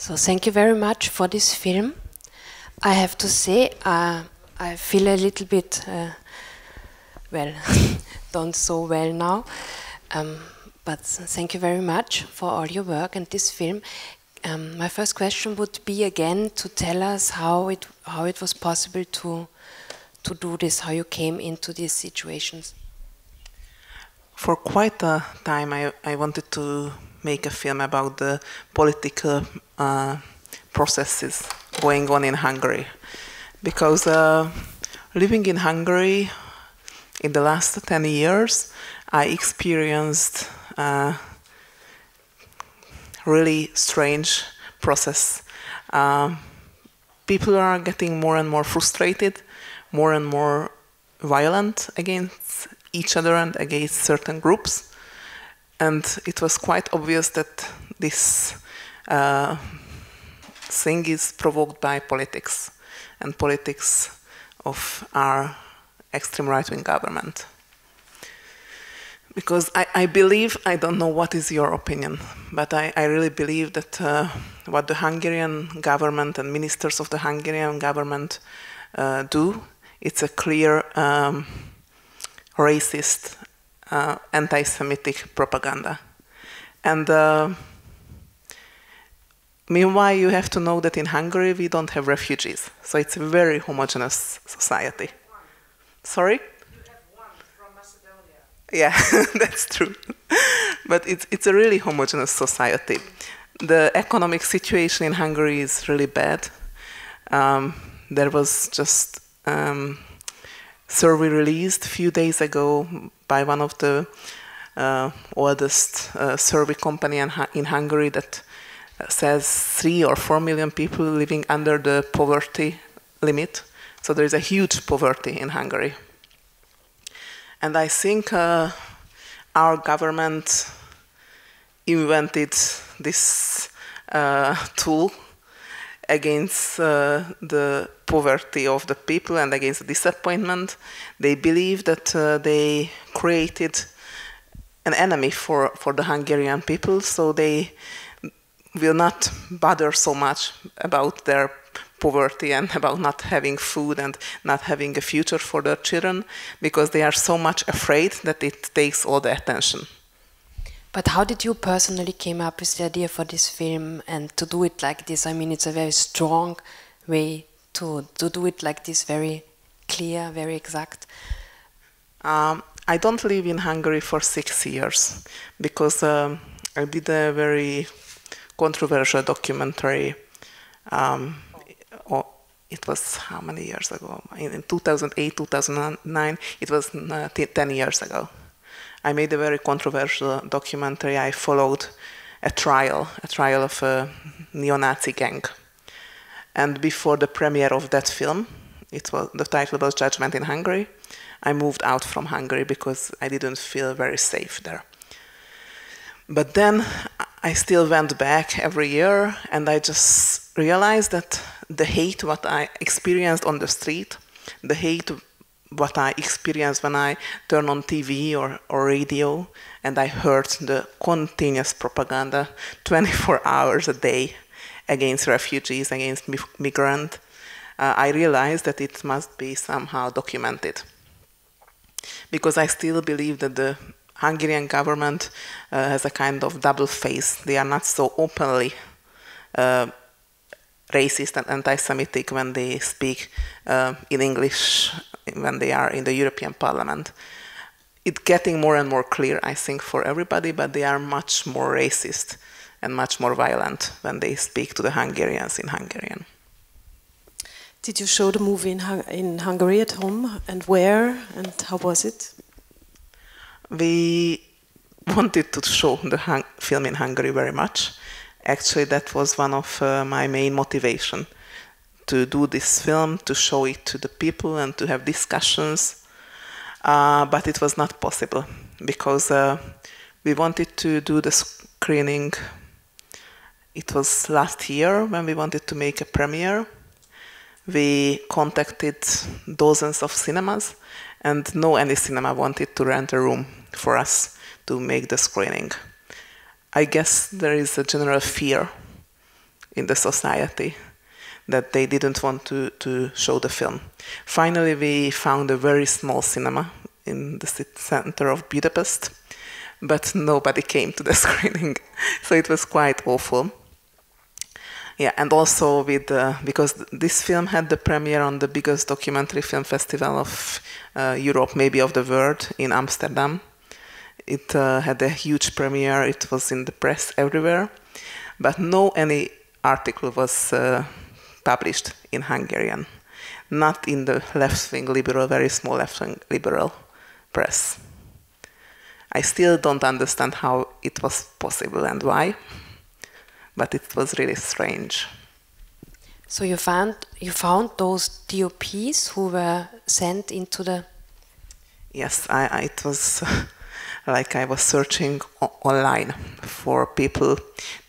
So thank you very much for this film. I have to say, I feel a little bit, well, don't so well now. But thank you very much for all your work and this film. My first question would be again to tell us how it was possible to do this, how you came into these situations. For quite a time, I wanted to make a film about the political processes going on in Hungary. Because living in Hungary, in the last 10 years, I experienced a really strange process. People are getting more and more frustrated, more and more violent against each other and against certain groups. And it was quite obvious that this thing is provoked by politics, and politics of our extreme right-wing government. Because I believe, I don't know what is your opinion, but I really believe that what the Hungarian government and ministers of the Hungarian government do, it's a clear racist, anti-Semitic propaganda. And meanwhile, you have to know that in Hungary we don't have refugees, so it's a very homogeneous society. Sorry? You have one from Macedonia. Yeah, that's true. But it's a really homogeneous society. The economic situation in Hungary is really bad. There was just survey released a few days ago by one of the oldest survey company in Hungary that says 3 or 4 million people living under the poverty limit. So there is a huge poverty in Hungary. And I think our government invented this tool against the poverty of the people and against the disappointment. They believe that they created an enemy for the Hungarian people, so they will not bother so much about their poverty and about not having food and not having a future for their children, because they are so much afraid that it takes all the attention. But how did you personally came up with the idea for this film and to do it like this? I mean, it's a very strong way to do it like this, very clear, very exact. I don't live in Hungary for 6 years because I did a very controversial documentary. It was how many years ago? In 2008, 2009, it was 10 years ago. I made a very controversial documentary. I followed a trial of a neo-Nazi gang. And before the premiere of that film, the title was Judgment in Hungary, I moved out from Hungary because I didn't feel very safe there. But then I still went back every year, and I just realized that the hate what I experienced on the street, the hate what I experienced when I turned on TV or radio, and I heard the continuous propaganda 24 hours a day against refugees, against migrants, I realized that it must be somehow documented. Because I still believe that the Hungarian government has a kind of double face. They are not so openly racist and anti-Semitic when they speak in English when they are in the European Parliament. It's getting more and more clear, I think, for everybody, but they are much more racist and much more violent when they speak to the Hungarians in Hungarian. Did you show the movie in Hungary at home, and where, and how was it? We wanted to show the film in Hungary very much. Actually, that was one of my main motivation to do this film, to show it to the people and to have discussions. But it was not possible because we wanted to do the screening. It was last year when we wanted to make a premiere. We contacted dozens of cinemas, and any cinema wanted to rent a room for us to make the screening. I guess there is a general fear in the society that they didn't want to show the film. Finally, we found a very small cinema in the city center of Budapest, but nobody came to the screening, so it was quite awful. Yeah, and also because this film had the premiere on the biggest documentary film festival of Europe, maybe of the world, in Amsterdam. It had a huge premiere. It was in the press everywhere, but any article was published in Hungarian, not in the left-wing liberal, very small left-wing liberal press. I still don't understand how it was possible and why, but it was really strange. So you found those DOPs who were sent into the... Yes, it was like I was searching online for people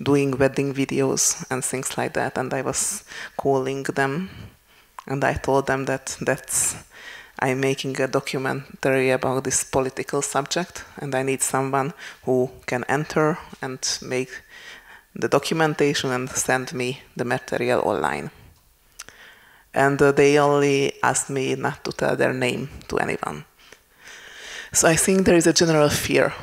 doing wedding videos and things like that, and I was calling them, and I told them that I'm making a documentary about this political subject, and I need someone who can enter and make the documentation and send me the material online. And they only asked me not to tell their name to anyone. So I think there is a general fear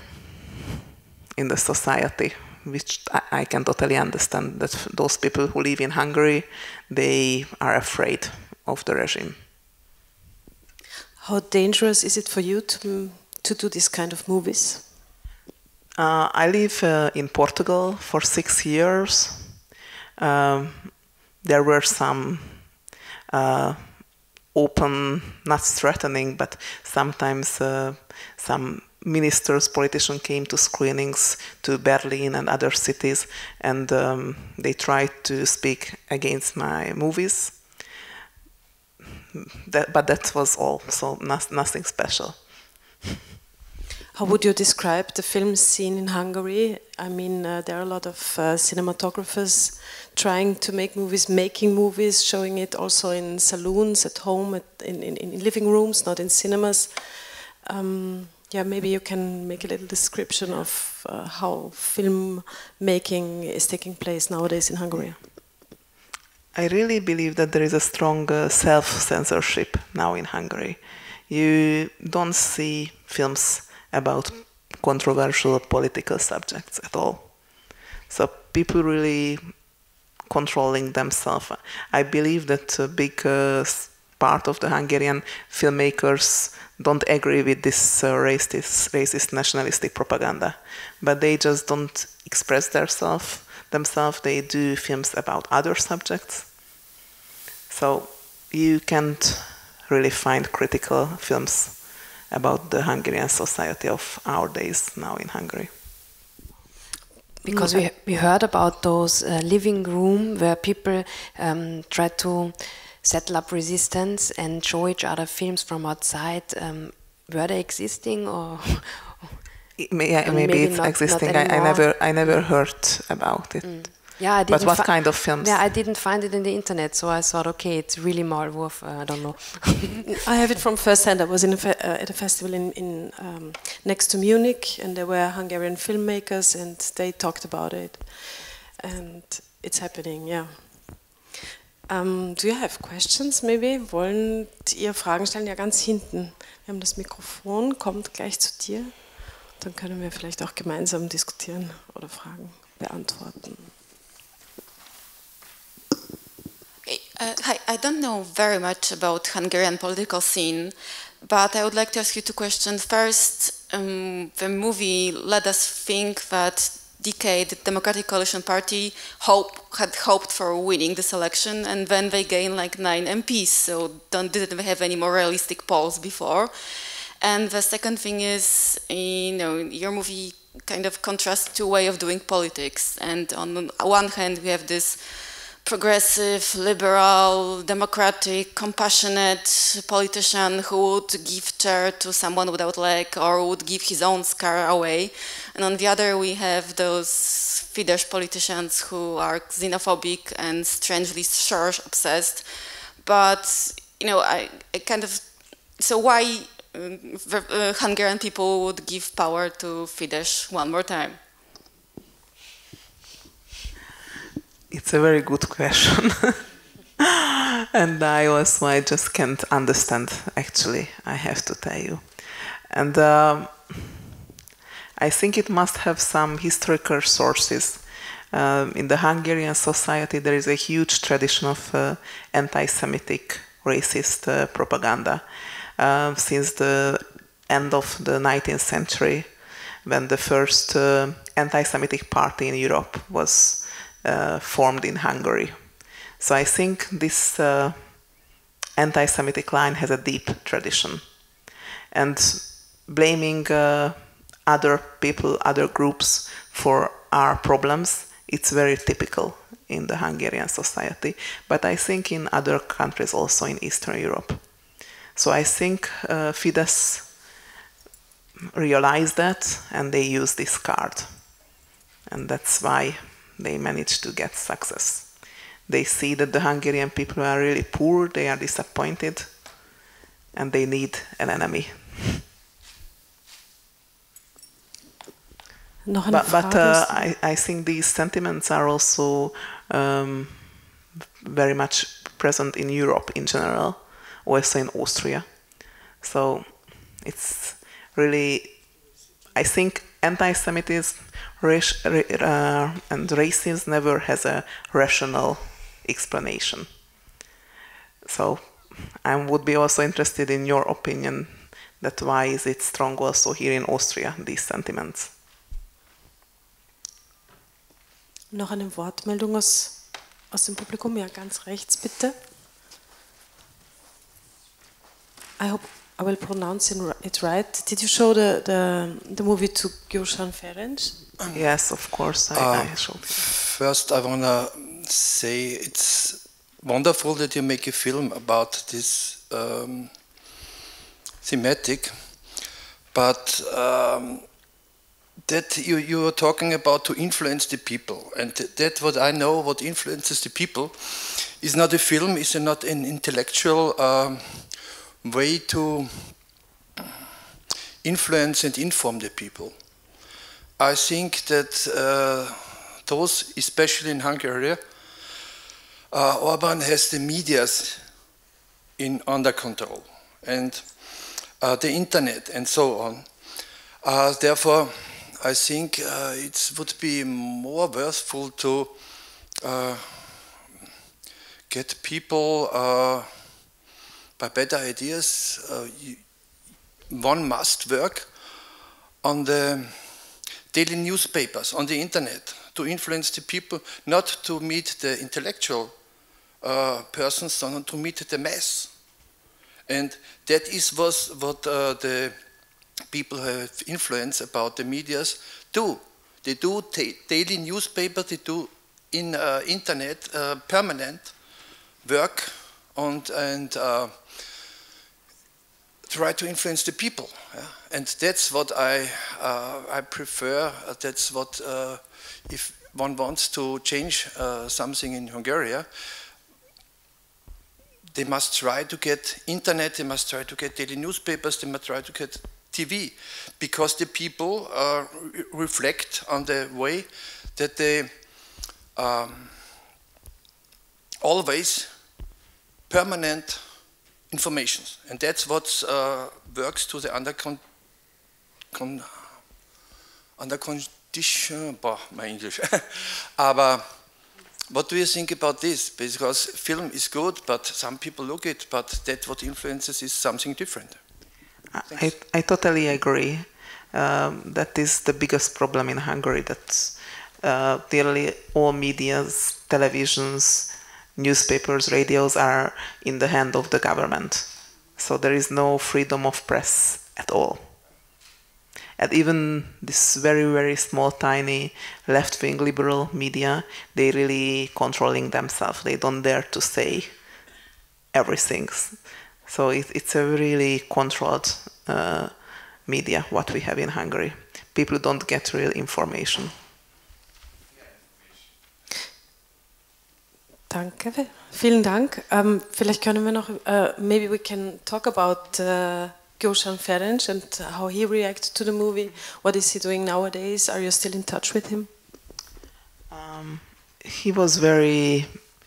in the society, which I can totally understand, that those people who live in Hungary, they are afraid of the regime. How dangerous is it for you to do this kind of movies? I live in Portugal for 6 years. There were some open, not threatening, but sometimes some ministers, politicians came to screenings to Berlin and other cities, and they tried to speak against my movies. But that was all, so nothing special. How would you describe the film scene in Hungary? I mean, there are a lot of cinematographers trying to make movies, making movies, showing it also in saloons, at home, in living rooms, not in cinemas. Yeah, maybe you can make a little description of how film making is taking place nowadays in Hungary. I really believe that there is a strong self-censorship now in Hungary. You don't see films about controversial political subjects at all. So people really controlling themselves. I believe that a big part of the Hungarian filmmakers don't agree with this racist, nationalistic propaganda, but they just don't express themselves. They do films about other subjects. So you can't really find critical films about the Hungarian society of our days now in Hungary. Because we heard about those living room where people try to settle up resistance and show each other films from outside. Were they existing, or maybe it's not, existing? Not I never heard about it. Yeah, I didn't. But what kind of films? Yeah, I didn't find it in the internet, so I thought, okay, it's really Maulwurf. I don't know. I have it from first hand. I was at a festival in next to Munich, and there were Hungarian filmmakers, and they talked about it, and it's happening. Yeah. Do you have questions? Maybe wollt ihr Fragen stellen? Ja, ganz hinten. Wir haben das Mikrofon. Kommt gleich zu dir. Dann können wir vielleicht auch gemeinsam diskutieren oder Fragen beantworten. Hi, I don't know very much about Hungarian political scene, but I would like to ask you two questions. First, the movie led us think that DK, the Democratic Coalition Party, had hoped for winning this election, and then they gained like 9 MPs, so didn't have any more realistic polls before. And the second thing is, your movie kind of contrasts two ways of doing politics. And on one hand, we have this progressive, liberal, democratic, compassionate politician who would give chair to someone without leg or would give his own scar away. And on the other, we have those Fidesz politicians who are xenophobic and strangely church obsessed. But, I kind of... So why Hungarian people would give power to Fidesz one more time? It's a very good question. And I just can't understand, actually, I have to tell you. And I think it must have some historical sources. In the Hungarian society, there is a huge tradition of anti-Semitic, racist propaganda since the end of the 19th century, when the first anti-Semitic party in Europe was formed in Hungary. So I think this anti-Semitic line has a deep tradition. And blaming other people, other groups for our problems, it's very typical in the Hungarian society. But I think in other countries also in Eastern Europe. So I think Fidesz realized that and they used this card. And that's why they managed to get success. They see that the Hungarian people are really poor, they are disappointed, and they need an enemy. But I think these sentiments are also very much present in Europe in general, also in Austria. So it's really, I think anti-Semitism and racism never has a rational explanation. So I would be also interested in your opinion that why is it strong also here in Austria, these sentiments? Noch eine Wortmeldung aus dem Publikum? Ja, ganz rechts, bitte. I hope I will pronounce it right. Did you show the movie to Gyurcsány Ferenc? Yes, of course, I showed it. First, I want to say it's wonderful that you make a film about this thematic, but that you are talking about to influence the people, and that what I know, what influences the people, is not a film, is not an intellectual way to influence and inform the people. I think that those, especially in Hungary, Orban has the medias under control, and the internet and so on. Therefore, I think it would be more worthwhile to get people by better ideas. One must work on the daily newspapers, on the internet, to influence the people, not to meet the intellectual persons, but to meet the mass. And that is what the people who have influence about the medias do. They do daily newspaper, they do in internet permanent work and try to influence the people. Yeah? And that's what I prefer. That's what, if one wants to change something in Hungary, they must try to get internet, they must try to get daily newspapers, they must try to get TV, because the people reflect on the way that they always permanent informations, and that's what works to the under condition. My English. Aber what do you think about this? Because film is good, but some people look it, but that what influences is something different. I totally agree. That is the biggest problem in Hungary, that nearly all medias, televisions, newspapers, radios are in the hand of the government. So there is no freedom of press at all. And even this very, very small, tiny left-wing liberal media, they really controlling themselves. They don't dare to say everything. So it's a really controlled media, what we have in Hungary. People don't get real information. Danke, vielen Dank. Vielleicht können wir noch, maybe we can talk about Gyurcsány Ferenc and how he reacted to the movie. What is he doing nowadays? Are you still in touch with him? He was very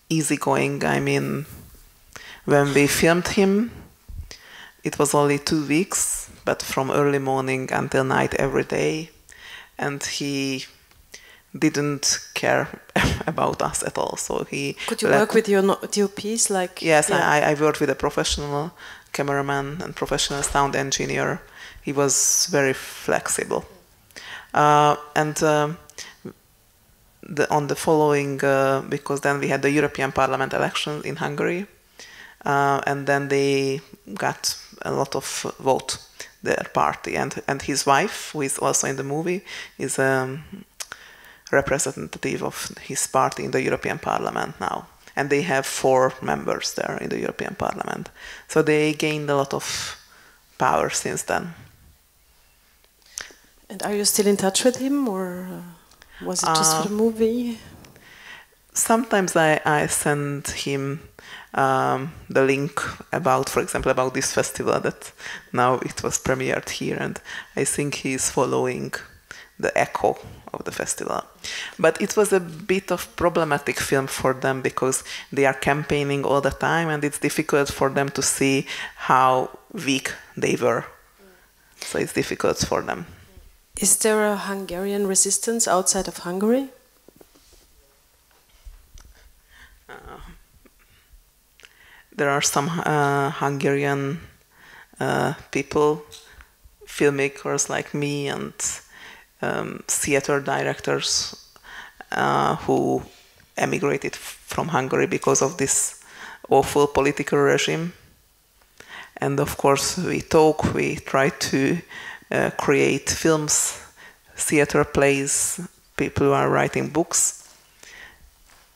easygoing. I mean, when we filmed him, it was only 2 weeks, but from early morning until night every day. And he didn't care about us at all. So he could you work with your DOPs? Like yes, yeah. I worked with a professional cameraman and professional sound engineer. He was very flexible. On the following, because then we had the European Parliament elections in Hungary, and then they got a lot of vote, their party, and his wife, who is also in the movie, is a representative of his party in the European Parliament now. And they have 4 members there in the European Parliament. So they gained a lot of power since then. And are you still in touch with him, or was it just for the movie? Sometimes I send him the link about, for example, about this festival that now it was premiered here, and I think he's following the echo of the festival. But it was a bit of problematic film for them because they are campaigning all the time, and it's difficult for them to see how weak they were. So it's difficult for them. Is there a Hungarian resistance outside of Hungary? There are some Hungarian people, filmmakers like me, and theater directors who emigrated from Hungary because of this awful political regime. And of course we try to create films, theater plays, people who are writing books.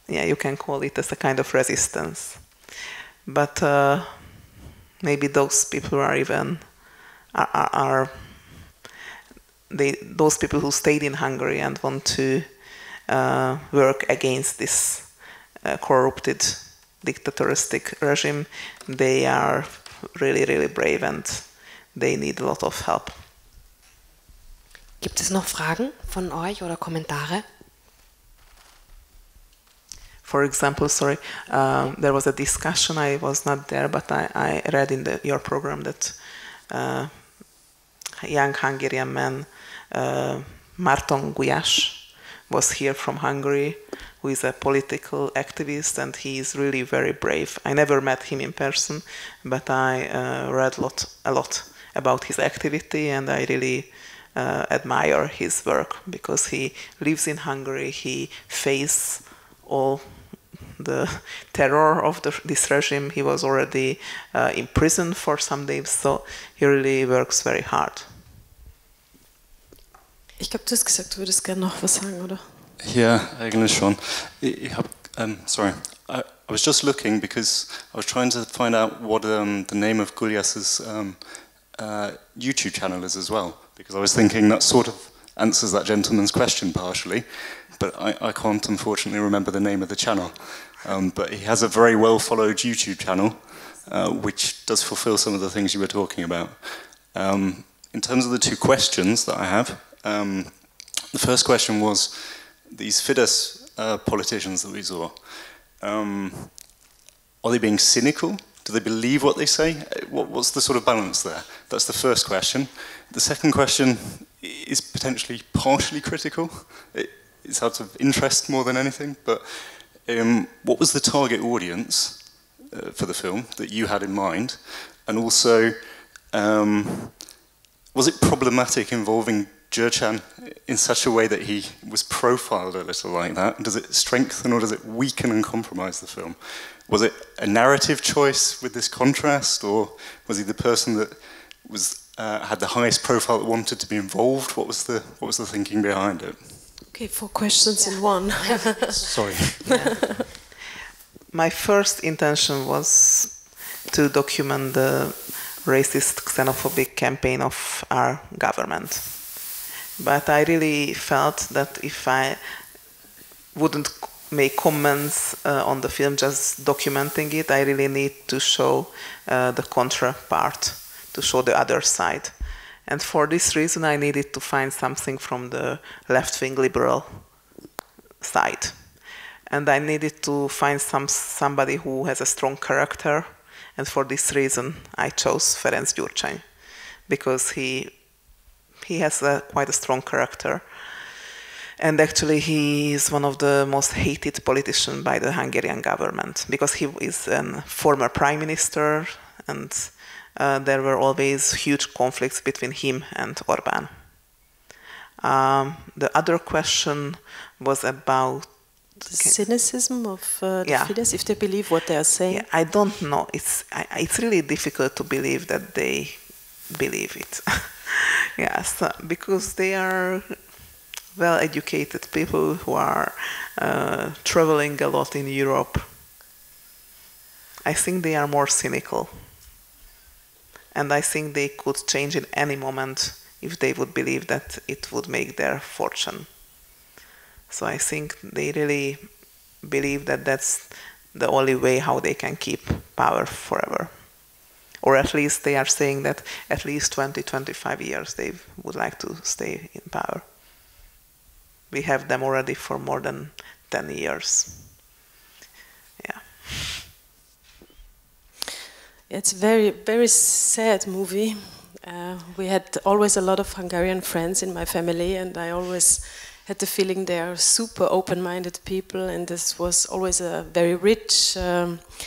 Yeah, you can call it as a kind of resistance. But maybe those people are even those people who stayed in Hungary and want to work against this corrupted dictatoristic regime, they are really, really brave and they need a lot of help. Gibt es noch Fragen von euch oder Kommentare? For example, there was a discussion, I was not there, but I read in your program that young Hungarian man, Márton Gulyás, was here from Hungary, who is a political activist, and he is really very brave. I never met him in person, but I read a lot about his activity, and I really admire his work because he lives in Hungary, he faced all the terror of this regime. He was already in prison for some days, so he really works very hard. Ich glaube, du hast gesagt, du würdest gerne noch was sagen, oder? Ja, eigentlich schon. Sorry, I was just looking because I was trying to find out what the name of Gulyas's YouTube channel is as well, because I was thinking that sort of answers that gentleman's question partially, but I can't unfortunately remember the name of the channel. But he has a very well followed YouTube channel, which does fulfill some of the things you were talking about. In terms of the 2 questions that I have, the first question was these Fidesz politicians that we saw. Are they being cynical? Do they believe what they say? What's the sort of balance there? That's the first question. The second question is potentially partially critical. It's out of interest more than anything, but what was the target audience for the film that you had in mind? And also, was it problematic involving Jurcan in such a way that he was profiled a little like that? Does it strengthen or does it weaken and compromise the film? Was it a narrative choice with this contrast, or was he the person that was had the highest profile that wanted to be involved? What was the thinking behind it? Okay, 4 questions in one. Sorry. Yeah. My first intention was to document the racist, xenophobic campaign of our government. But I really felt that if I wouldn't make comments on the film, just documenting it, I really need to show the contra part, to show the other side. And for this reason, I needed to find something from the left-wing liberal side. and I needed to find somebody who has a strong character, and for this reason I chose Ferenc Gyurcsány, because he has quite a strong character, and actually he is one of the most hated politicians by the Hungarian government, because he is a former prime minister, and there were always huge conflicts between him and Orbán. The other question was about the cynicism of the yeah. Fidesz, if they believe what they are saying. Yeah, I don't know. It's really difficult to believe that they believe it. Yes, because they are well-educated people who are traveling a lot in Europe. I think they are more cynical. And I think they could change in any moment if they would believe that it would make their fortune. So I think they really believe that that's the only way how they can keep power forever. Or at least they are saying that at least 20-25 years they would like to stay in power. We have them already for more than 10 years. Yeah. It's a very, very sad movie. We had always a lot of Hungarian friends in my family, and I always had the feeling they are super open-minded people, and this was always a very rich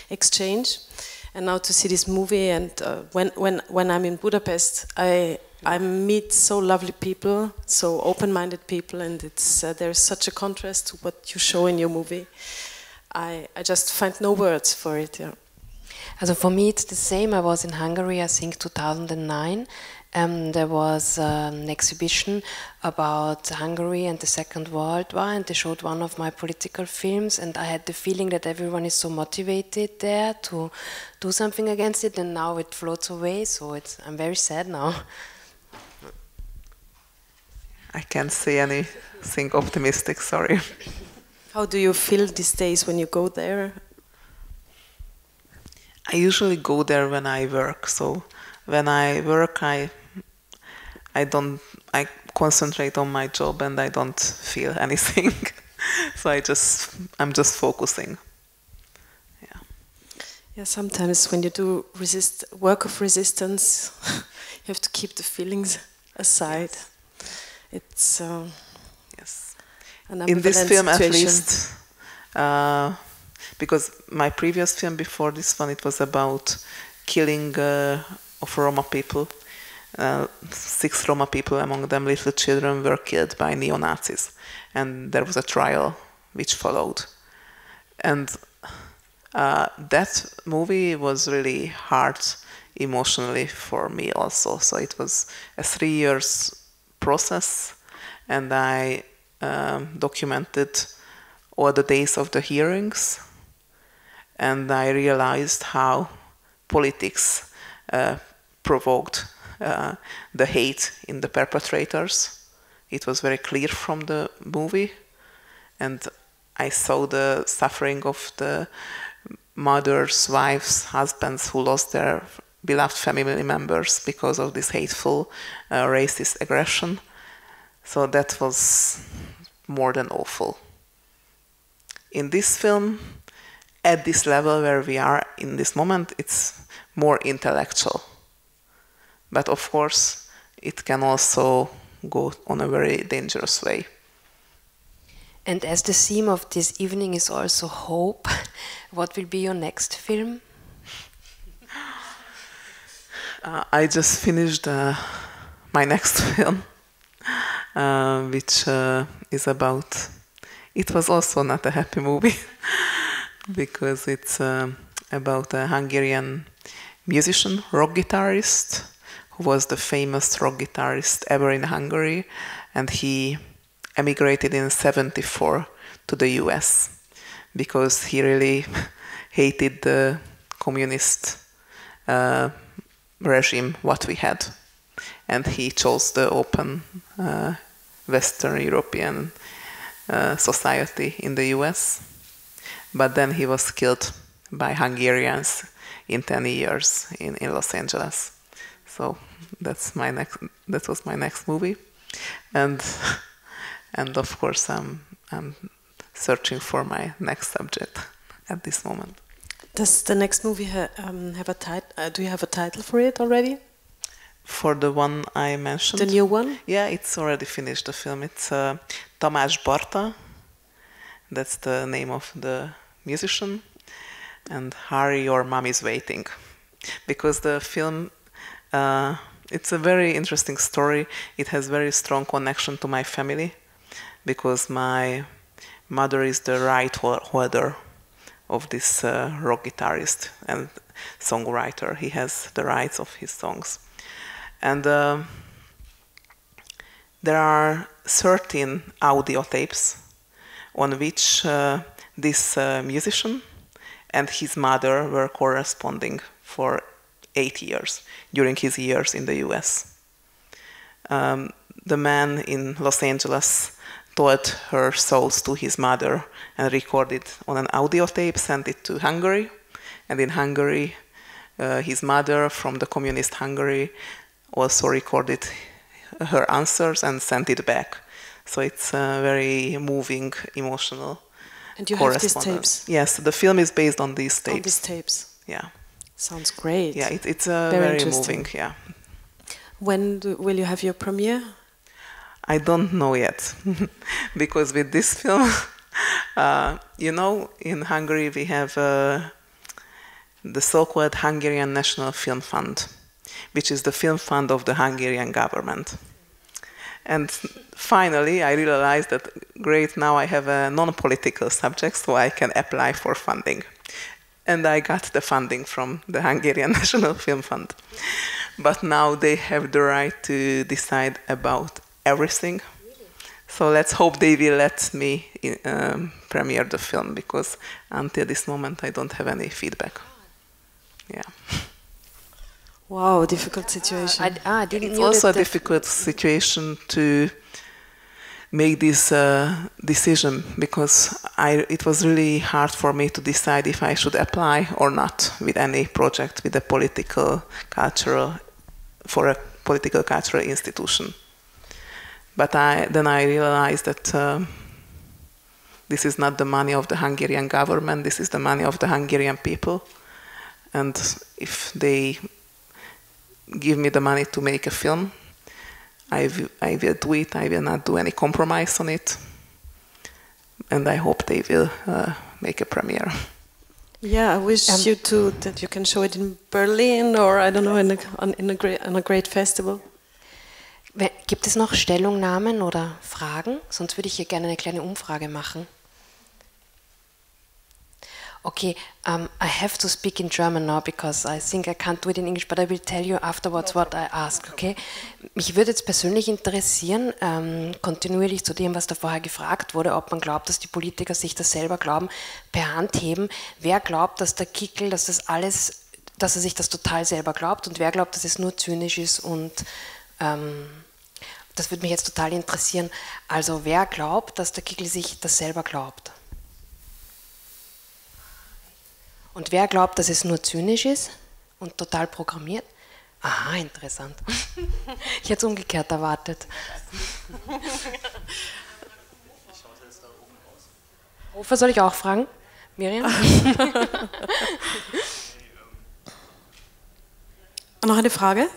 exchange. And now to see this movie, and when I'm in Budapest, I meet so lovely people, so open-minded people, and it's there's such a contrast to what you show in your movie. I just find no words for it. Yeah. Also for me it's the same. I was in Hungary, I think 2009. There was an exhibition about Hungary and the Second World War, and they showed one of my political films, and I had the feeling that everyone is so motivated there to do something against it, and now it floats away, so I'm very sad now. I can't say anything optimistic, sorry. How do you feel these days when you go there? I usually go there when I work, so when I work I concentrate on my job and I don't feel anything. So I'm just focusing. Yeah. Yeah, sometimes when you do work of resistance, you have to keep the feelings aside. Yes. It's yes. an in this film situation. At least, because my previous film before this one, it was about killing of Roma people. 6 Roma people, among them little children, were killed by neo-Nazis. And there was a trial which followed. And that movie was really hard emotionally for me also. So it was a 3 years process, and I documented all the days of the hearings, and I realized how politics provoked the hate in the perpetrators. It was very clear from the movie, and I saw the suffering of the mothers, wives, husbands who lost their beloved family members because of this hateful racist aggression. So that was more than awful. In this film, at this level where we are in this moment, it's more intellectual. But of course, it can also go on a very dangerous way. And as the theme of this evening is also hope, what will be your next film? I just finished my next film, which is about... It was also not a happy movie, because it's about a Hungarian musician, rock guitarist, who was the famous rock guitarist ever in Hungary, and he emigrated in '74 to the US because he really hated the communist regime what we had, and he chose the open Western European society in the US. But then he was killed by Hungarians in 10 years in Los Angeles. So that was my next movie, and of course I'm searching for my next subject at this moment. Does the next movie have a title? Do you have a title for it already? For the one I mentioned? The new one? Yeah, it's already finished, the film. It's Tamás Barta. That's the name of the musician. And Hurry, Your Mom is Waiting. Because the film, it's a very interesting story. It has very strong connection to my family. Because my mother is the right holder of this rock guitarist and songwriter. He has the rights of his songs. And there are 13 audio tapes on which this musician and his mother were corresponding for 8 years during his years in the US. The man in Los Angeles told her thoughts to his mother and recorded on an audio tape, sent it to Hungary. And in Hungary, his mother from the communist Hungary also recorded her answers and sent it back. So it's a very moving, emotional And you have these tapes? Yes, the film is based on these tapes. On these tapes? Yeah. Sounds great. Yeah, it's very moving, yeah. When will you have your premiere? I don't know yet, because with this film, you know, in Hungary we have the so-called Hungarian National Film Fund, which is the film fund of the Hungarian government. And finally, I realized that, great, now I have a non-political subject, so I can apply for funding. And I got the funding from the Hungarian National Film Fund. But now they have the right to decide about everything. So let's hope they will let me premiere the film, because until this moment I don't have any feedback. Yeah. Wow, difficult situation. It's also a difficult situation to make this decision, because it was really hard for me to decide if I should apply or not with any project with a political cultural institution. But then I realized that this is not the money of the Hungarian government, this is the money of the Hungarian people. And if they give me the money to make a film, I will do it. I will not do any compromise on it. And I hope they will make a premiere. Yeah, I wish you too that you can show it in Berlin or, I don't know, in a great festival. Gibt es noch Stellungnahmen oder Fragen? Sonst würde ich hier gerne eine kleine Umfrage machen. Okay, I have to speak in German now because I think I can't do it in English, but I will tell you afterwards what I ask, okay? Mich würde jetzt persönlich interessieren, kontinuierlich zu dem, was da vorher gefragt wurde, ob man glaubt, dass die Politiker sich das selber glauben, per Hand heben. Wer glaubt, dass der Kickl, dass er sich das total selber glaubt, und wer glaubt, dass es nur zynisch ist, und das würde mich jetzt total interessieren. Also wer glaubt, dass der Kickl sich das selber glaubt? Und wer glaubt, dass es nur zynisch ist und total programmiert? Aha, interessant. Ich hätte es umgekehrt erwartet. Hofer soll ich auch fragen? Mirjam? Noch eine Frage?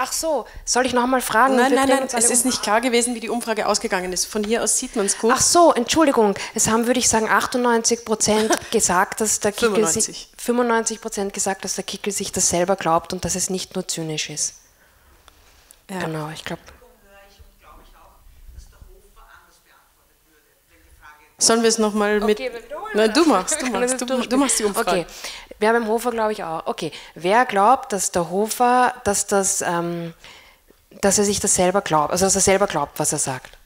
Ach so, soll ich noch mal fragen? Nein, es ist nicht klar gewesen, wie die Umfrage ausgegangen ist. Von hier aus sieht man es gut. Ach so, Entschuldigung. Es haben, würde ich sagen, 98% gesagt, dass der Kickl 95% gesagt, dass der Kickl sich das selber glaubt und dass es nicht nur zynisch ist. Ja. Genau, ich glaube. Sollen wir es nochmal mit... Okay, nein, du machst die Umfrage. Okay, wer beim Hofer glaube ich auch. Okay, wer glaubt, dass der Hofer, dass er sich das selber glaubt, also dass er selber glaubt, was er sagt?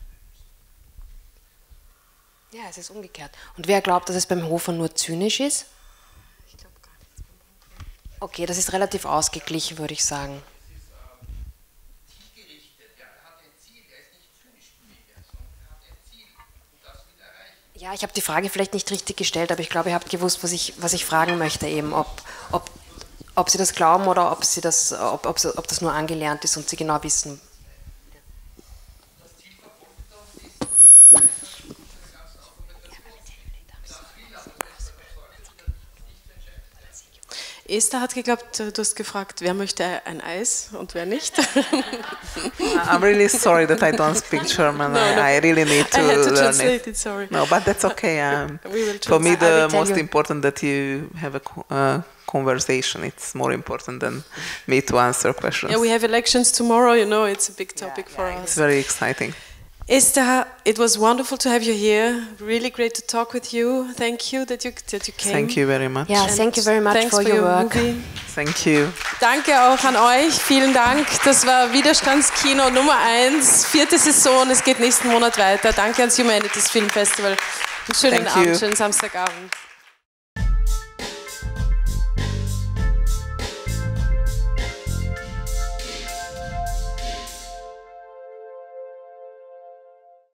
Ja, es ist umgekehrt. Und wer glaubt, dass es beim Hofer nur zynisch ist? Ich glaube gar nicht. Okay, das ist relativ ausgeglichen, würde ich sagen. Ja, ich habe die Frage vielleicht nicht richtig gestellt, aber ich glaube, ihr habt gewusst, was ich fragen möchte, eben, ob Sie das glauben oder ob das nur angelernt ist und Sie genau wissen. Esther hat geglaubt, du hast gefragt, wer möchte ein Eis und wer nicht. I'm really sorry that I don't speak German. No. I really need to I had to learn translate it, sorry. No, but that's okay. We will For me, the tell most you. important that you have a conversation. It's more important than me to answer questions. Yeah, we have elections tomorrow, you know, it's a big topic for us. It's very exciting. Esther, it was wonderful to have you here. Really great to talk with you. Thank you that you came. Thank you very much. Yeah, And thank you very much thanks for your work. movie. Thank you. Danke auch an euch. Vielen Dank. Das war Widerstandskino Nummer 1, 4. Saison. Es geht nächsten Monat weiter. Danke ans Humanities Film Festival. Einen schönen Thank you. Abend, schönen Samstagabend.